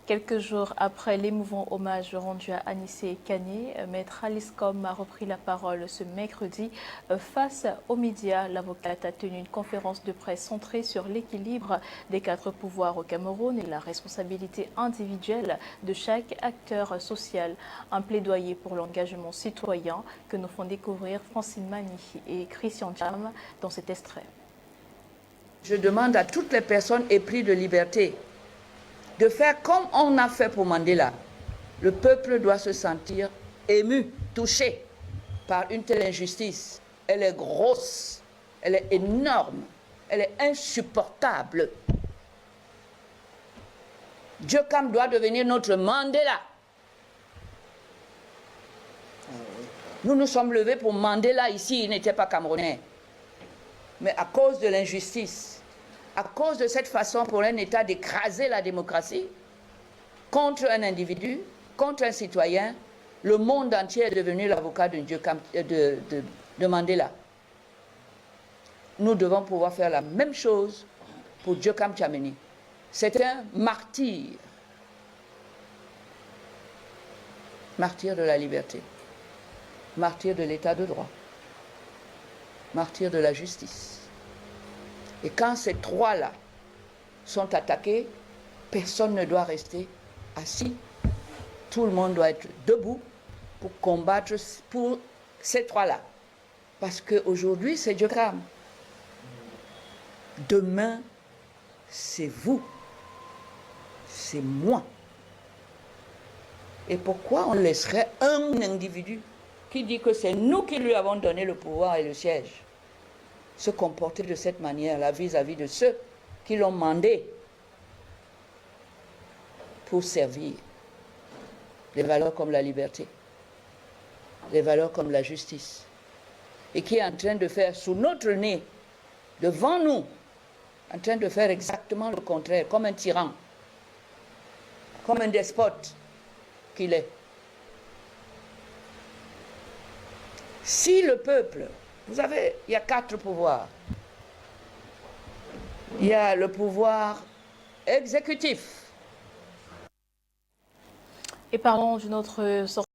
Quelques jours après l'émouvant hommage rendu à Anissé Kané, Maître Alice Com a repris la parole ce mercredi. Face aux médias, l'avocate a tenu une conférence de presse centrée sur l'équilibre des quatre pouvoirs au Cameroun et la responsabilité individuelle de chaque acteur social. Un plaidoyer pour l'engagement citoyen que nous font découvrir Francine Mani et Christian Cham dans cet extrait. Je demande à toutes les personnes épris de liberté de faire comme on a fait pour Mandela. Le peuple doit se sentir ému, touché par une telle injustice. Elle est grosse, elle est énorme, elle est insupportable. Dieucam doit devenir notre Mandela. Nous nous sommes levés pour Mandela ici, il n'était pas camerounais. Mais à cause de l'injustice, à cause de cette façon pour un État d'écraser la démocratie, contre un individu, contre un citoyen, le monde entier est devenu l'avocat de Mandela. Nous devons pouvoir faire la même chose pour Dieucam Tchameni. C'est un martyr. Martyr de la liberté. Martyr de l'état de droit. Martyr de la justice. Et quand ces trois-là sont attaqués, personne ne doit rester assis. Tout le monde doit être debout pour combattre pour ces trois-là. Parce qu'aujourd'hui, c'est Dieucam. Demain, c'est vous. C'est moi. Et pourquoi on laisserait un individu qui dit que c'est nous qui lui avons donné le pouvoir et le siège se comporter de cette manière-là vis-à-vis de ceux qui l'ont mandé pour servir des valeurs comme la liberté, des valeurs comme la justice, et qui est en train de faire sous notre nez, devant nous, en train de faire exactement le contraire, comme un tyran, comme un despote qu'il est. Si le peuple, vous savez, il y a quatre pouvoirs. Il y a le pouvoir exécutif. Et parlons d'une autre sortie.